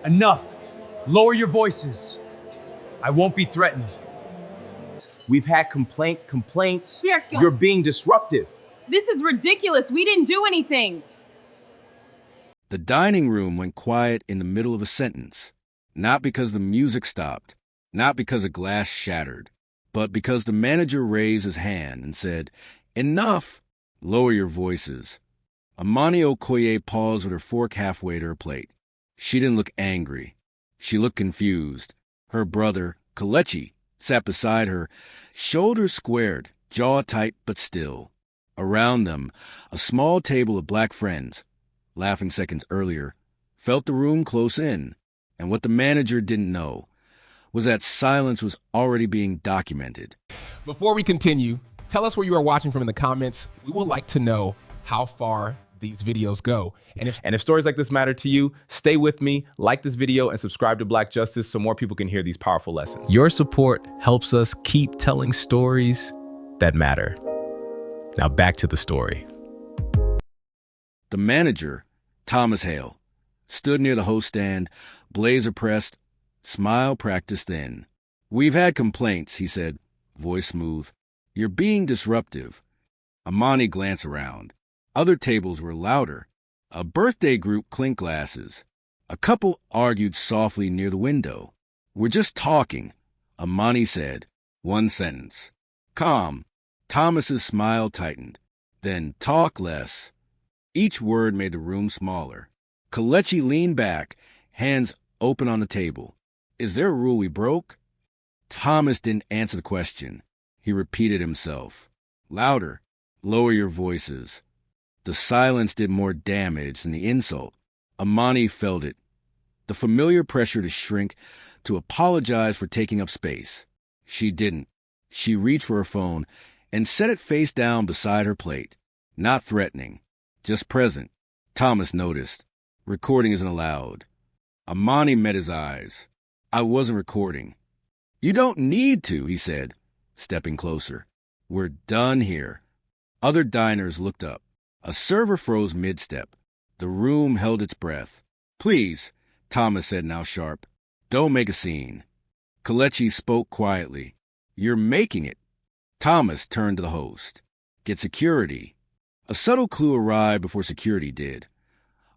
Enough. Lower your voices. I won't be threatened. We've had complaints. Pierre, You're being disruptive. This is ridiculous. We didn't do anything. The dining room went quiet in the middle of a sentence, not because the music stopped, not because a glass shattered, but because the manager raised his hand and said, "Enough! Lower your voices." Amani Okoye paused with her fork halfway to her plate. She didn't look angry. She looked confused. Her brother, Kelechi, sat beside her, shoulders squared, jaw tight but still. Around them, a small table of black friends, laughing seconds earlier, felt the room close in, and what the manager didn't know was that silence was already being documented. Before we continue, tell us where you are watching from in the comments. We would like to know how far these videos go. And if stories like this matter to you, stay with me, like this video, and subscribe to Black Justice so more people can hear these powerful lessons. Your support helps us keep telling stories that matter. Now back to the story. The manager, Thomas Hale, stood near the host stand, blazer pressed, smile practiced in. "We've had complaints," he said, voice smooth. "You're being disruptive." Amani glanced around. Other tables were louder. A birthday group clinked glasses. A couple argued softly near the window. "We're just talking," Amani said. One sentence. "Calm." Thomas's smile tightened. Then, "Talk less." Each word made the room smaller. Kelechi leaned back, hands open on the table. "Is there a rule we broke?" Thomas didn't answer the question. He repeated himself. "Louder. Lower your voices." The silence did more damage than the insult. Amani felt it. The familiar pressure to shrink, to apologize for taking up space. She didn't. She reached for her phone and set it face down beside her plate. Not threatening, just present. Thomas noticed. Recording isn't allowed. Amani met his eyes. "I wasn't recording." "You don't need to," he said, stepping closer. "We're done here." Other diners looked up. A server froze mid-step. The room held its breath. "Please," Thomas said, now sharp, "don't make a scene." Kelechi spoke quietly. "You're making it." Thomas turned to the host. "Get security." A subtle clue arrived before security did.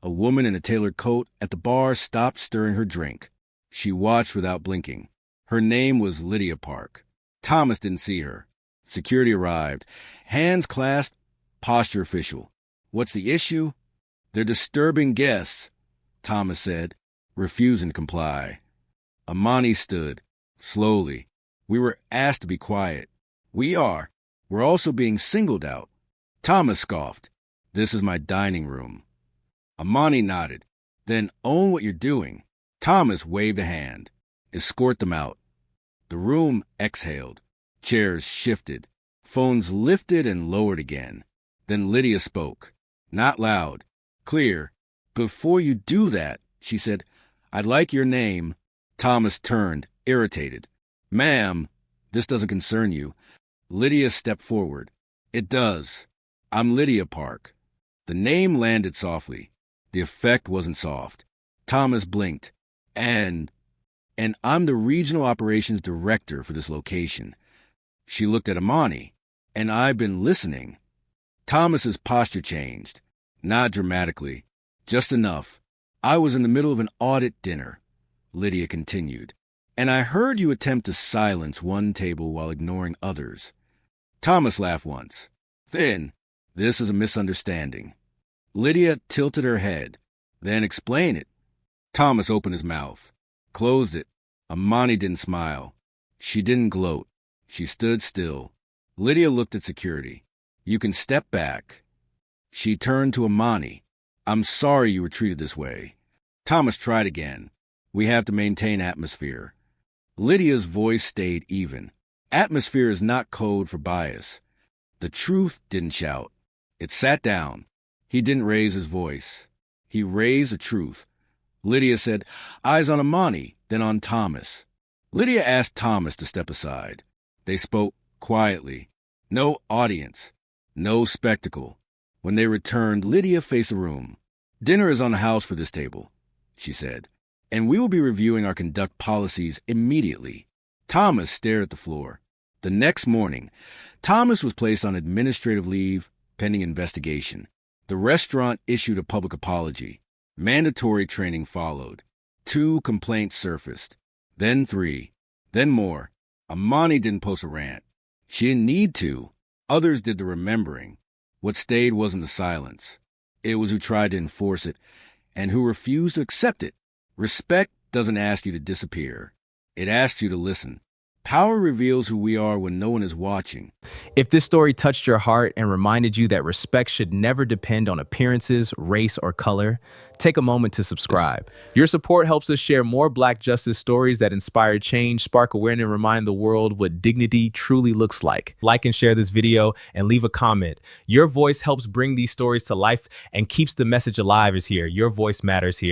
A woman in a tailored coat at the bar stopped stirring her drink. She watched without blinking. Her name was Lydia Park. Thomas didn't see her. Security arrived. Hands clasped, posture official. "What's the issue?" "They're disturbing guests," Thomas said, refusing to comply. Amani stood, slowly. "We were asked to be quiet." "We are. We're also being singled out." Thomas scoffed. "This is my dining room." Amani nodded. "Then own what you're doing." Thomas waved a hand. "Escort them out." The room exhaled. Chairs shifted. Phones lifted and lowered again. Then Lydia spoke. Not loud. Clear. "Before you do that," she said, "I'd like your name." Thomas turned, irritated. "Ma'am, this doesn't concern you." Lydia stepped forward. "It does. I'm Lydia Park." The name landed softly. The effect wasn't soft. Thomas blinked. And I'm the regional operations director for this location." She looked at Amani. "And I've been listening." Thomas's posture changed. Not dramatically. Just enough. "I was in the middle of an audit dinner," Lydia continued, "and I heard you attempt to silence one table while ignoring others." Thomas laughed once. Then, "This is a misunderstanding." Lydia tilted her head. "Then explain it." Thomas opened his mouth. Closed it. Amani didn't smile. She didn't gloat. She stood still. Lydia looked at security. "You can step back." She turned to Amani. "I'm sorry you were treated this way." Thomas tried again. "We have to maintain atmosphere." Lydia's voice stayed even. Atmosphere is not code for bias. The truth didn't shout. It sat down. He didn't raise his voice. He raised the truth. Lydia said, "Eyes on Amani, then on Thomas." Lydia asked Thomas to step aside. They spoke quietly. No audience. No spectacle. When they returned, Lydia faced the room. "Dinner is on the house for this table," she said. and we will be reviewing our conduct policies immediately. Thomas stared at the floor. The next morning, Thomas was placed on administrative leave pending investigation. The restaurant issued a public apology. Mandatory training followed. 2 complaints surfaced. Then 3. Then more. Amani didn't post a rant. She didn't need to. Others did the remembering. What stayed wasn't the silence. It was who tried to enforce it and who refused to accept it. Respect doesn't ask you to disappear. It asks you to listen. Power reveals who we are when no one is watching. If this story touched your heart and reminded you that respect should never depend on appearances, race, or color, take a moment to subscribe. Your support helps us share more Black justice stories that inspire change, spark awareness, and remind the world what dignity truly looks like. Like and share this video and leave a comment. Your voice helps bring these stories to life and keeps the message alive. Your voice matters here.